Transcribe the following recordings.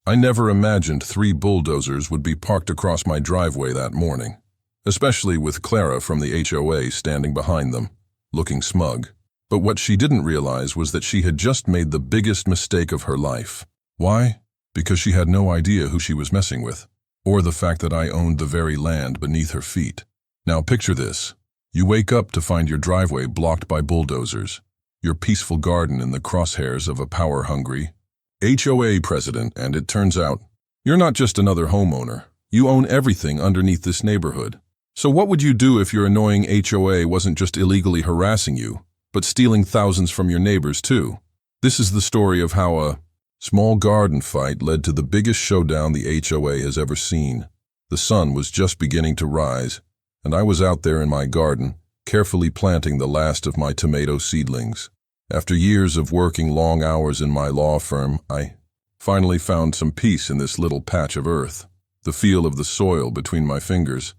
I never imagined 3 bulldozers would be parked across my driveway that morning, especially with Clara from the HOA standing behind them, looking smug. But what she didn't realize was that she had just made the biggest mistake of her life. Why? Because she had no idea who she was messing with, or the fact that I owned the very land beneath her feet. Now picture this. You wake up to find your driveway blocked by bulldozers, your peaceful garden in the crosshairs of a power-hungry HOA president, and it turns out you're not just another homeowner. You own everything underneath this neighborhood. So what would you do if your annoying HOA wasn't just illegally harassing you, but stealing thousands from your neighbors too? This is the story of how a small garden fight led to the biggest showdown the HOA has ever seen. The sun was just beginning to rise, and I was out there in my garden, carefully planting the last of my tomato seedlings. After years of working long hours in my law firm, I finally found some peace in this little patch of earth. The feel of the soil between my fingers,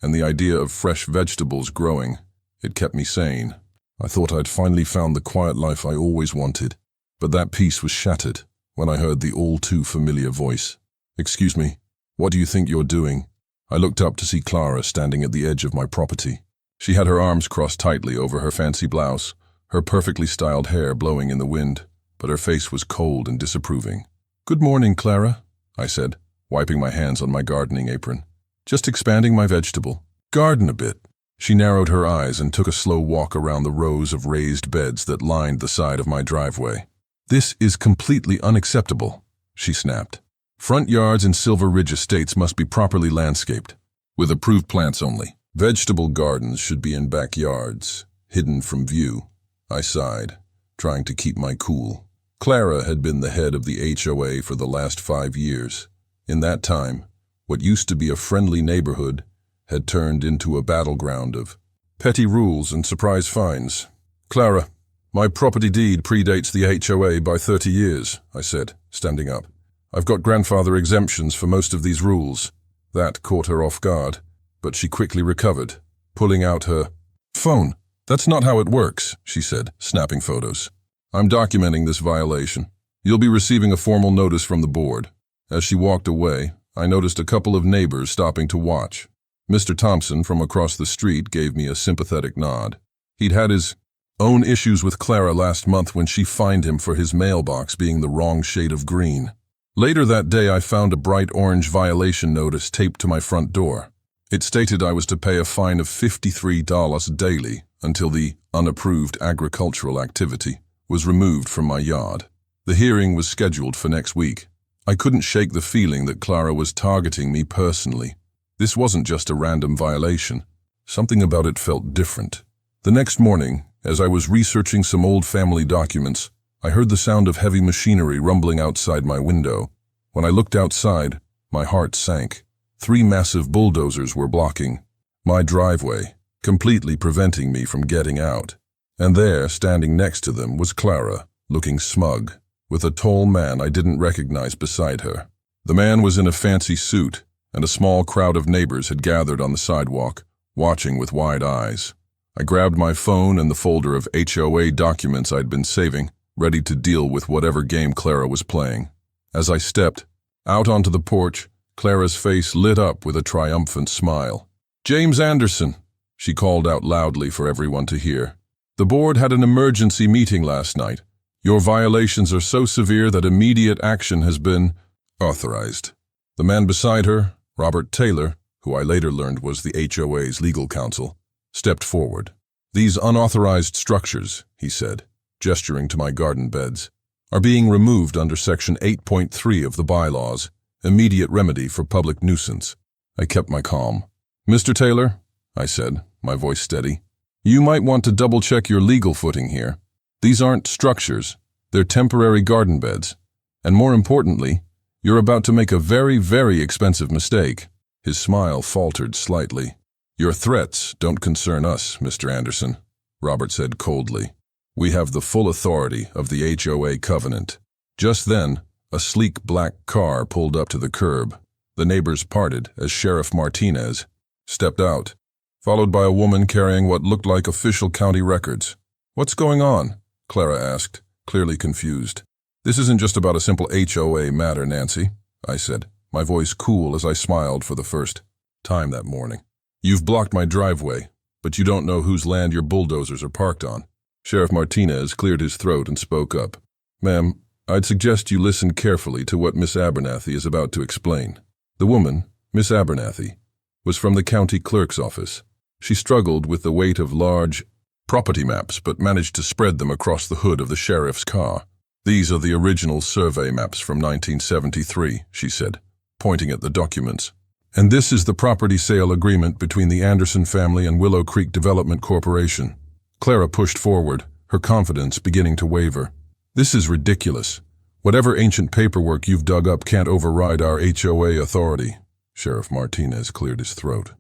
and the idea of fresh vegetables growing, it kept me sane. I thought I'd finally found the quiet life I always wanted, but that peace was shattered when I heard the all-too-familiar voice. "Excuse me, what do you think you're doing?" I looked up to see Clara standing at the edge of my property. She had her arms crossed tightly over her fancy blouse, her perfectly styled hair blowing in the wind, but her face was cold and disapproving. "Good morning, Clara," I said, wiping my hands on my gardening apron. "Just expanding my vegetable garden a bit." She narrowed her eyes and took a slow walk around the rows of raised beds that lined the side of my driveway. "This is completely unacceptable," she snapped. "Front yards in Silver Ridge estates must be properly landscaped, with approved plants only. Vegetable gardens should be in backyards, hidden from view." I sighed, trying to keep my cool. Clara had been the head of the HOA for the last 5 years. In that time, what used to be a friendly neighborhood had turned into a battleground of petty rules and surprise fines. "Clara, my property deed predates the HOA by 30 years, I said, standing up. "I've got grandfather exemptions for most of these rules." That caught her off guard, but she quickly recovered, pulling out her phone. "That's not how it works," she said, snapping photos. "I'm documenting this violation. You'll be receiving a formal notice from the board." As she walked away, I noticed a couple of neighbors stopping to watch. Mr. Thompson from across the street gave me a sympathetic nod. He'd had his own issues with Clara last month when she fined him for his mailbox being the wrong shade of green. Later that day, I found a bright orange violation notice taped to my front door. It stated I was to pay a fine of $53 daily until the unapproved agricultural activity was removed from my yard. The hearing was scheduled for next week. I couldn't shake the feeling that Clara was targeting me personally. This wasn't just a random violation. Something about it felt different. The next morning, as I was researching some old family documents, I heard the sound of heavy machinery rumbling outside my window. When I looked outside, my heart sank. 3 massive bulldozers were blocking my driveway, completely preventing me from getting out. And there, standing next to them, was Clara, looking smug, with a tall man I didn't recognize beside her. The man was in a fancy suit, and a small crowd of neighbors had gathered on the sidewalk, watching with wide eyes. I grabbed my phone and the folder of HOA documents I'd been saving, ready to deal with whatever game Clara was playing. As I stepped out onto the porch, Clara's face lit up with a triumphant smile. "James Anderson," she called out loudly for everyone to hear. "The board had an emergency meeting last night. Your violations are so severe that immediate action has been authorized." The man beside her, Robert Taylor, who I later learned was the HOA's legal counsel, stepped forward. "These unauthorized structures," he said, gesturing to my garden beds, "are being removed under Section 8.3 of the bylaws, immediate remedy for public nuisance." I kept my calm. "Mr. Taylor," I said, my voice steady, "you might want to double-check your legal footing here. These aren't structures, they're temporary garden beds. And more importantly, you're about to make a very, very expensive mistake." His smile faltered slightly. "Your threats don't concern us, Mr. Anderson," Robert said coldly. "We have the full authority of the HOA covenant." Just then, a sleek black car pulled up to the curb. The neighbors parted as Sheriff Martinez stepped out, followed by a woman carrying what looked like official county records. "What's going on?" Clara asked, clearly confused. "This isn't just about a simple HOA matter, Nancy," I said, my voice cool as I smiled for the first time that morning. You've blocked my driveway, but you don't know whose land your bulldozers are parked on. Sheriff Martinez cleared his throat and spoke up. Ma'am, I'd suggest you listen carefully to what Miss Abernathy is about to explain. The woman, Miss Abernathy, was from the county clerk's office. She struggled with the weight of large property maps, but managed to spread them across the hood of the sheriff's car. These are the original survey maps from 1973, she said, pointing at the documents. And this is the property sale agreement between the Anderson family and Willow Creek Development Corporation. Clara pushed forward, her confidence beginning to waver. This is ridiculous. Whatever ancient paperwork you've dug up can't override our HOA authority. Sheriff Martinez cleared his throat.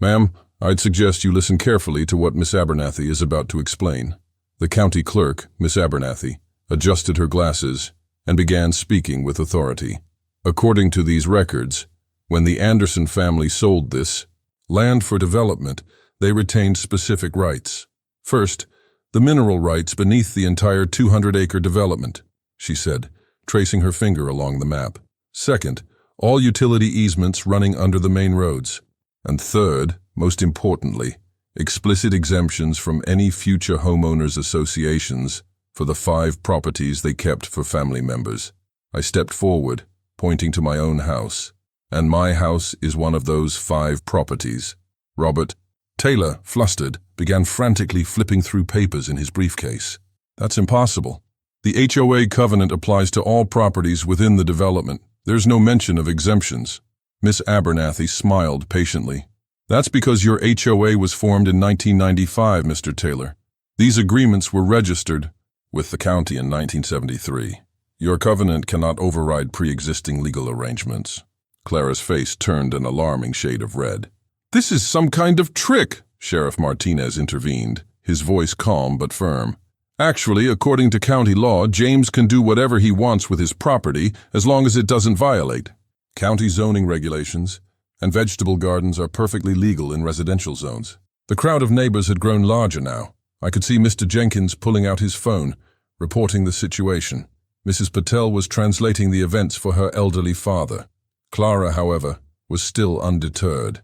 Ma'am, I'd suggest you listen carefully to what Miss Abernathy is about to explain. The county clerk, Miss Abernathy, adjusted her glasses and began speaking with authority. According to these records, when the Anderson family sold this land for development, they retained specific rights. First, the mineral rights beneath the entire 200-acre development, she said, tracing her finger along the map. Second, all utility easements running under the main roads. And third, most importantly, explicit exemptions from any future homeowners associations for the 5 properties they kept for family members. I stepped forward, pointing to my own house. And my house is one of those 5 properties. Robert Taylor, flustered, began frantically flipping through papers in his briefcase. That's impossible. The HOA covenant applies to all properties within the development. There's no mention of exemptions. Miss Abernathy smiled patiently. That's because your HOA was formed in 1995, Mr. Taylor. These agreements were registered with the county in 1973. Your covenant cannot override pre-existing legal arrangements. Clara's face turned an alarming shade of red. This is some kind of trick, Sheriff Martinez intervened, his voice calm but firm. Actually, according to county law, James can do whatever he wants with his property as long as it doesn't violate. County zoning regulations and vegetable gardens are perfectly legal in residential zones. The crowd of neighbors had grown larger now. I could see Mr. Jenkins pulling out his phone, reporting the situation. Mrs. Patel was translating the events for her elderly father. Clara, however, was still undeterred.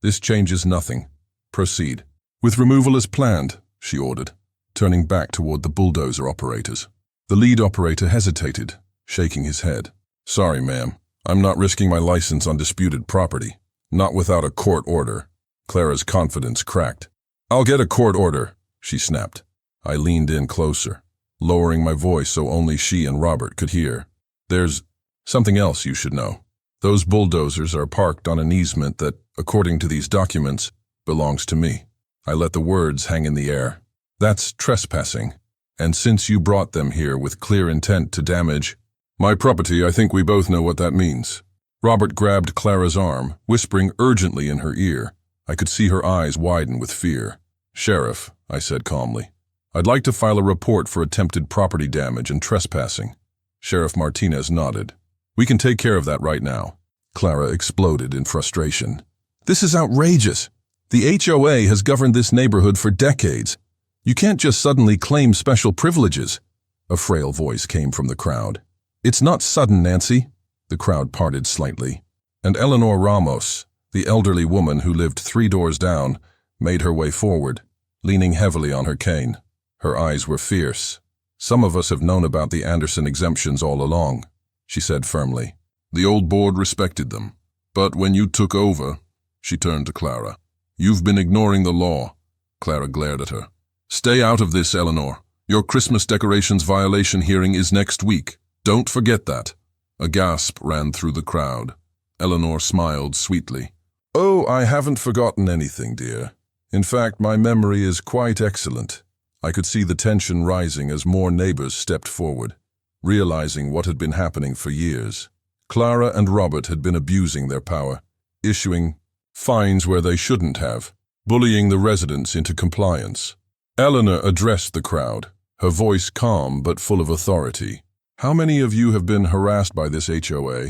This changes nothing. Proceed. With removal as planned, she ordered, turning back toward the bulldozer operators. The lead operator hesitated, shaking his head. Sorry, ma'am. I'm not risking my license on disputed property. Not without a court order. Clara's confidence cracked. I'll get a court order, she snapped. I leaned in closer, lowering my voice so only she and Robert could hear. There's something else you should know. Those bulldozers are parked on an easement that, according to these documents, belongs to me. I let the words hang in the air. That's trespassing. And since you brought them here with clear intent to damage my property, I think we both know what that means. Robert grabbed Clara's arm, whispering urgently in her ear. I could see her eyes widen with fear. Sheriff, I said calmly, I'd like to file a report for attempted property damage and trespassing. Sheriff Martinez nodded. We can take care of that right now. Clara exploded in frustration. This is outrageous. The HOA has governed this neighborhood for decades. You can't just suddenly claim special privileges. A frail voice came from the crowd. It's not sudden, Nancy. The crowd parted slightly. And Eleanor Ramos, the elderly woman who lived 3 doors down, made her way forward, leaning heavily on her cane. Her eyes were fierce. Some of us have known about the Anderson exemptions all along, she said firmly. The old board respected them. But when you took over, she turned to Clara. You've been ignoring the law. Clara glared at her. Stay out of this, Eleanor. Your Christmas decorations violation hearing is next week. Don't forget that. A gasp ran through the crowd. Eleanor smiled sweetly. Oh, I haven't forgotten anything, dear. In fact, my memory is quite excellent. I could see the tension rising as more neighbors stepped forward, realizing what had been happening for years. Clara and Robert had been abusing their power, issuing fines where they shouldn't have, bullying the residents into compliance. Eleanor addressed the crowd, her voice calm but full of authority. How many of you have been harassed by this HOA,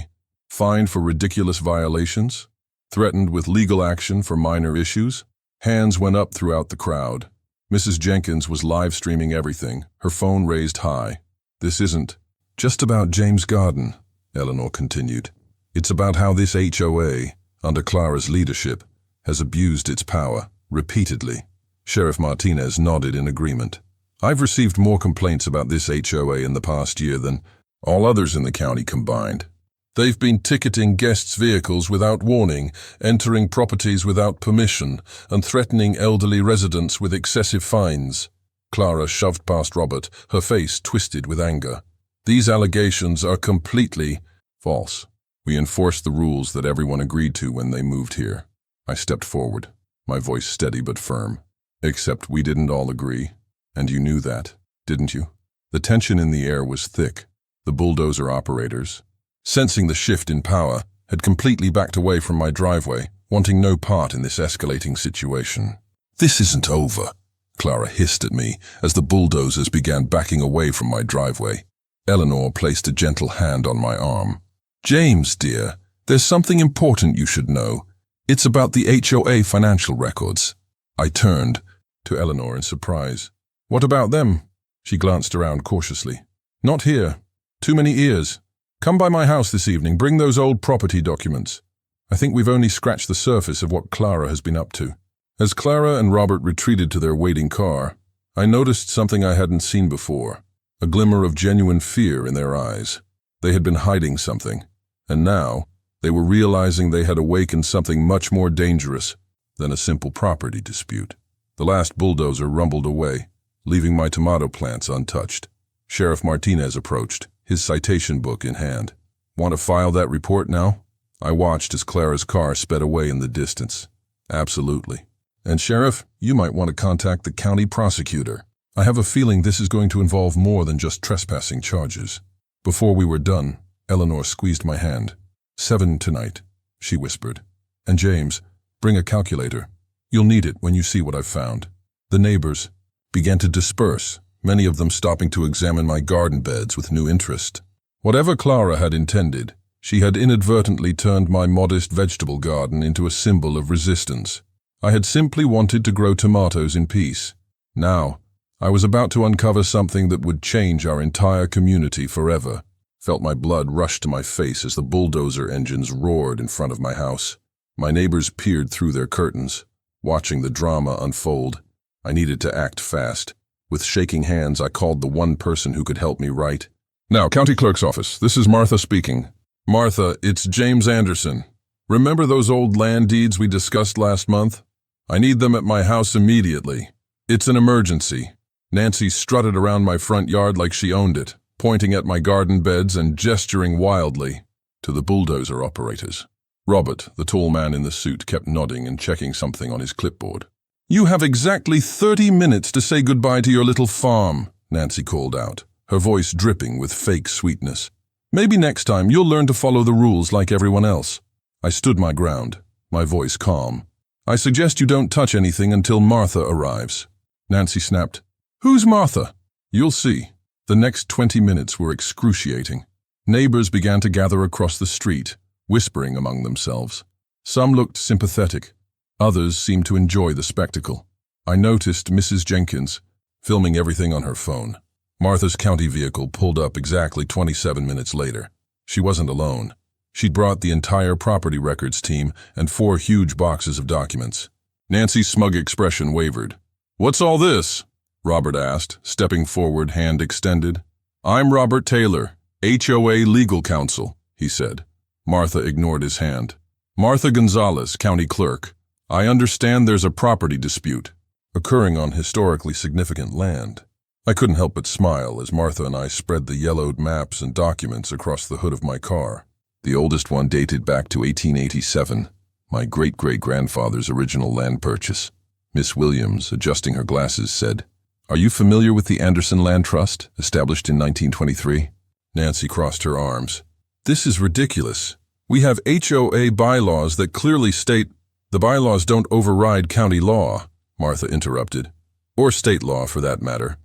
fined for ridiculous violations, threatened with legal action for minor issues? Hands went up throughout the crowd. Mrs. Jenkins was live streaming everything, her phone raised high. This isn't just about James Garden. Eleanor continued. It's about how this HOA, under Clara's leadership, has abused its power, repeatedly. Sheriff Martinez nodded in agreement. I've received more complaints about this HOA in the past year than all others in the county combined. They've been ticketing guests' vehicles without warning, entering properties without permission, and threatening elderly residents with excessive fines. Clara shoved past Robert, her face twisted with anger. These allegations are completely false. We enforced the rules that everyone agreed to when they moved here. I stepped forward, my voice steady but firm. Except we didn't all agree, and you knew that, didn't you? The tension in the air was thick. The bulldozer operators, sensing the shift in power, had completely backed away from my driveway, wanting no part in this escalating situation. This isn't over, Clara hissed at me as the bulldozers began backing away from my driveway. Eleanor placed a gentle hand on my arm. James, dear, there's something important you should know. It's about the HOA financial records. I turned to Eleanor in surprise. What about them? She glanced around cautiously. Not here. Too many ears. Come by my house this evening. Bring those old property documents. I think we've only scratched the surface of what Clara has been up to. As Clara and Robert retreated to their waiting car, I noticed something I hadn't seen before, a glimmer of genuine fear in their eyes. They had been hiding something, and now they were realizing they had awakened something much more dangerous than a simple property dispute. The last bulldozer rumbled away, leaving my tomato plants untouched. Sheriff Martinez approached, his citation book in hand. Want to file that report now? I watched as Clara's car sped away in the distance. Absolutely. And Sheriff, you might want to contact the county prosecutor. I have a feeling this is going to involve more than just trespassing charges. Before we were done, Eleanor squeezed my hand. 7 tonight, she whispered. And James, bring a calculator. You'll need it when you see what I've found. The neighbors began to disperse, many of them stopping to examine my garden beds with new interest. Whatever Clara had intended, she had inadvertently turned my modest vegetable garden into a symbol of resistance. I had simply wanted to grow tomatoes in peace. Now, I was about to uncover something that would change our entire community forever. Felt my blood rush to my face as the bulldozer engines roared in front of my house. My neighbors peered through their curtains, watching the drama unfold. I needed to act fast. With shaking hands, I called the one person who could help me write. Now, County Clerk's office. This is Martha speaking. Martha, it's James Anderson. Remember those old land deeds we discussed last month? I need them at my house immediately. It's an emergency. Nancy strutted around my front yard like she owned it, pointing at my garden beds and gesturing wildly to the bulldozer operators. Robert, the tall man in the suit, kept nodding and checking something on his clipboard. You have exactly 30 minutes to say goodbye to your little farm, Nancy called out, her voice dripping with fake sweetness. Maybe next time you'll learn to follow the rules like everyone else. I stood my ground, my voice calm. I suggest you don't touch anything until Martha arrives. Nancy snapped. Who's Martha? You'll see. The next 20 minutes were excruciating. Neighbors began to gather across the street, whispering among themselves. Some looked sympathetic. Others seemed to enjoy the spectacle. I noticed Mrs. Jenkins filming everything on her phone. Martha's county vehicle pulled up exactly 27 minutes later. She wasn't alone. She'd brought the entire property records team and 4 huge boxes of documents. Nancy's smug expression wavered. What's all this? Robert asked, stepping forward, hand extended. I'm Robert Taylor, HOA legal counsel, he said. Martha ignored his hand. Martha Gonzalez, county clerk. I understand there's a property dispute occurring on historically significant land. I couldn't help but smile as Martha and I spread the yellowed maps and documents across the hood of my car. The oldest one dated back to 1887, my great-great-grandfather's original land purchase. Miss Williams, adjusting her glasses, said, Are you familiar with the Anderson Land Trust, established in 1923? Nancy crossed her arms. This is ridiculous. We have HOA bylaws that clearly state the bylaws don't override county law, Martha interrupted, or state law for that matter.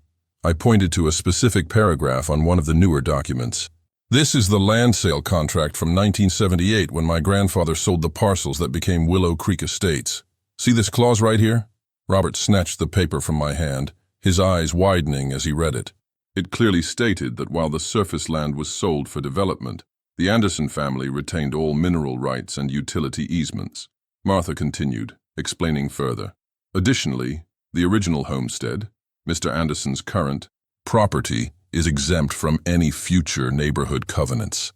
I pointed to a specific paragraph on one of the newer documents. This is the land sale contract from 1978 when my grandfather sold the parcels that became Willow Creek Estates. See this clause right here? Robert snatched the paper from my hand, his eyes widening as he read it. It clearly stated that while the surface land was sold for development, The Anderson family retained all mineral rights and utility easements. Martha continued, explaining further. Additionally, the original homestead, Mr. Anderson's current property, is exempt from any future neighborhood covenants.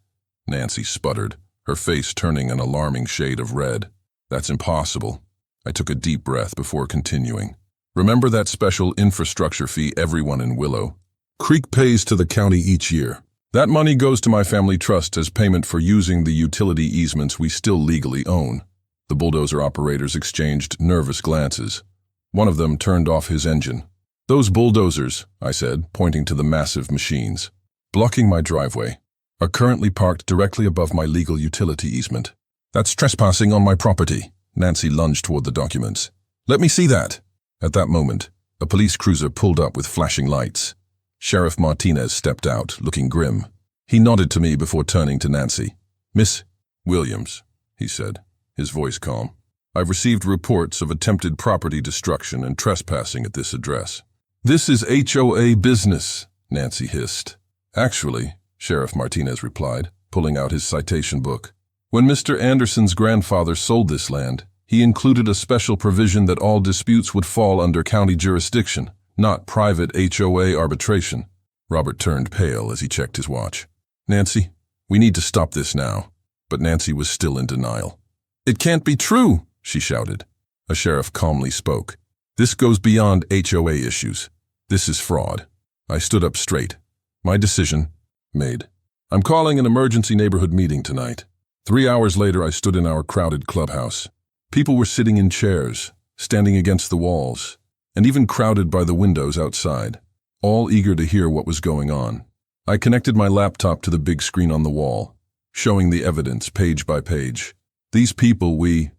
Nancy sputtered, her face turning an alarming shade of red. That's impossible. I took a deep breath before continuing. Remember that special infrastructure fee everyone in Willow Creek pays to the county each year? That money goes to my family trust as payment for using the utility easements we still legally own. The bulldozer operators exchanged nervous glances. One of them turned off his engine. Those bulldozers, I said, pointing to the massive machines, blocking my driveway, are currently parked directly above my legal utility easement. That's trespassing on my property. Nancy lunged toward the documents. Let me see that. At that moment, a police cruiser pulled up with flashing lights. Sheriff Martinez stepped out, looking grim. He nodded to me before turning to Nancy. Miss Williams, he said, his voice calm. I've received reports of attempted property destruction and trespassing at this address. This is HOA business, Nancy hissed. Actually, Sheriff Martinez replied, pulling out his citation book. When Mr. Anderson's grandfather sold this land, he included a special provision that all disputes would fall under county jurisdiction, not private HOA arbitration. Robert turned pale as he checked his watch. Nancy, we need to stop this now. But Nancy was still in denial. It can't be true, she shouted. A sheriff calmly spoke. This goes beyond HOA issues. This is fraud. I stood up straight. My decision, made. I'm calling an emergency neighborhood meeting tonight. 3 hours later, I stood in our crowded clubhouse. People were sitting in chairs, standing against the walls, and even crowded by the windows outside, all eager to hear what was going on. I connected my laptop to the big screen on the wall, showing the evidence page by page. These people we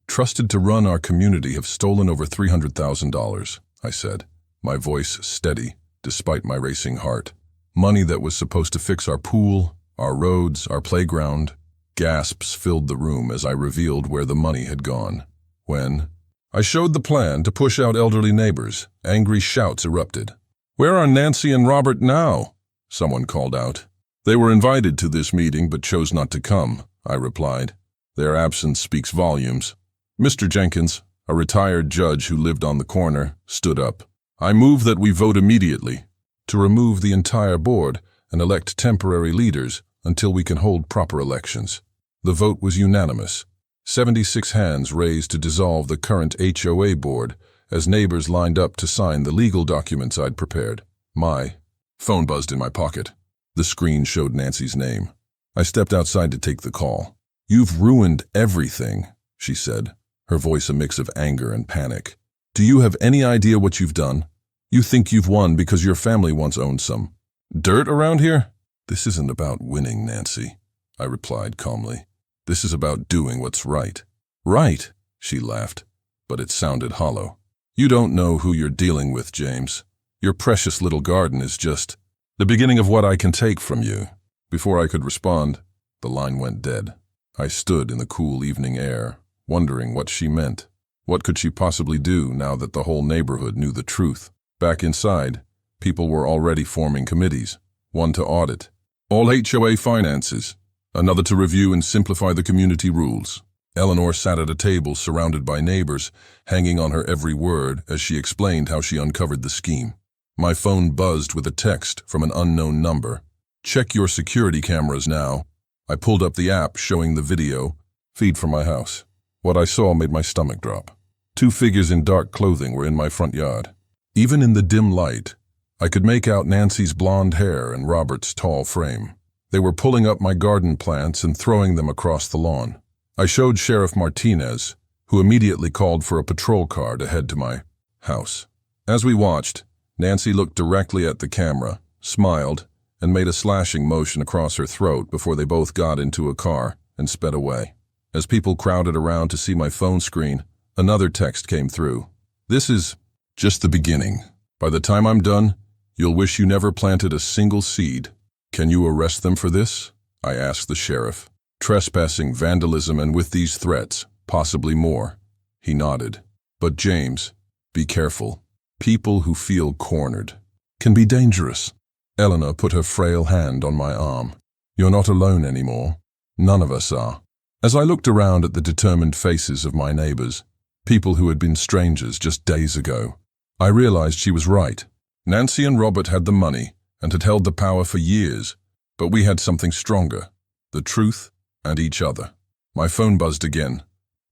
trusted to run our community have stolen over $300,000, I said, my voice steady despite my racing heart. Money that was supposed to fix our pool, our roads, our playground. Gasps filled the room as I revealed where the money had gone. When I showed the plan to push out elderly neighbors, angry shouts erupted. Where are Nancy and Robert now? Someone called out. They were invited to this meeting but chose not to come, I replied. Their absence speaks volumes. Mr. Jenkins, a retired judge who lived on the corner, stood up. I move that we vote immediately to remove the entire board and elect temporary leaders until we can hold proper elections. The vote was unanimous. 76 hands raised to dissolve the current HOA board as neighbors lined up to sign the legal documents I'd prepared. My phone buzzed in my pocket. The screen showed Nancy's name. I stepped outside to take the call. You've ruined everything, she said, her voice a mix of anger and panic. Do you have any idea what you've done? You think you've won because your family once owned some dirt around here? This isn't about winning, Nancy, I replied calmly. This is about doing what's right. Right, she laughed, but it sounded hollow. You don't know who you're dealing with, James. Your precious little garden is just the beginning of what I can take from you. Before I could respond, the line went dead. I stood in the cool evening air, wondering what she meant. What could she possibly do now that the whole neighborhood knew the truth? Back inside, people were already forming committees, one to audit all HOA finances, another to review and simplify the community rules. Eleanor sat at a table surrounded by neighbors, hanging on her every word as she explained how she uncovered the scheme. My phone buzzed with a text from an unknown number. Check your security cameras now. I pulled up the app showing the video feed from my house. What I saw made my stomach drop. 2 figures in dark clothing were in my front yard. Even in the dim light, I could make out Nancy's blonde hair and Robert's tall frame. They were pulling up my garden plants and throwing them across the lawn. I showed Sheriff Martinez, who immediately called for a patrol car to head to my house. As we watched, Nancy looked directly at the camera, smiled, and made a slashing motion across her throat before they both got into a car and sped away. As people crowded around to see my phone screen, another text came through. This is just the beginning. By the time I'm done, you'll wish you never planted a single seed. Can you arrest them for this? I asked the sheriff. Trespassing, vandalism, and with these threats, possibly more. He nodded. But James, be careful. People who feel cornered can be dangerous. Eleanor put her frail hand on my arm. You're not alone anymore. None of us are. As I looked around at the determined faces of my neighbors, people who had been strangers just days ago, I realized she was right. Nancy and Robert had the money and had held the power for years, but we had something stronger, the truth and each other. My phone buzzed again.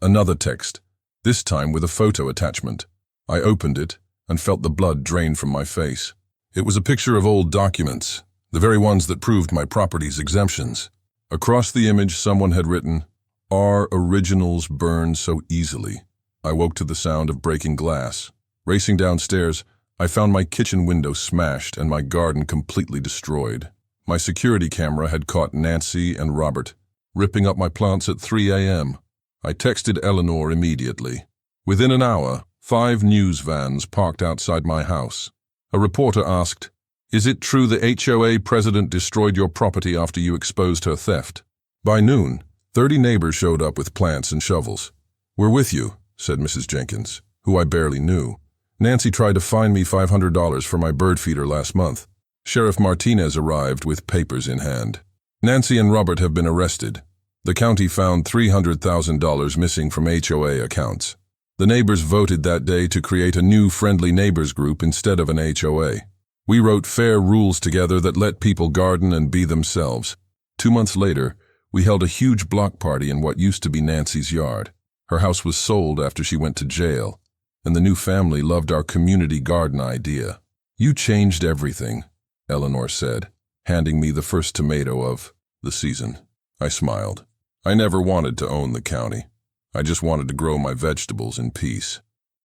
Another text, this time with a photo attachment. I opened it and felt the blood drain from my face. It was a picture of old documents, the very ones that proved my property's exemptions. Across the image, someone had written, "Our originals burn so easily." I woke to the sound of breaking glass. Racing downstairs, I found my kitchen window smashed and my garden completely destroyed. My security camera had caught Nancy and Robert ripping up my plants at 3 a.m. I texted Eleanor immediately. Within an hour, 5 news vans parked outside my house. A reporter asked, "Is it true the HOA president destroyed your property after you exposed her theft?" By noon, 30 neighbors showed up with plants and shovels. "We're with you," said Mrs. Jenkins, who I barely knew. "Nancy tried to fine me $500 for my bird feeder last month." Sheriff Martinez arrived with papers in hand. "Nancy and Robert have been arrested. The county found $300,000 missing from HOA accounts. The neighbors voted that day to create a new friendly neighbors group instead of an HOA. We wrote fair rules together that let people garden and be themselves." 2 months later, we held a huge block party in what used to be Nancy's yard. Her house was sold after she went to jail, and the new family loved our community garden idea. "You changed everything," Eleanor said, handing me the first tomato of the season. I smiled. I never wanted to own the county. I just wanted to grow my vegetables in peace.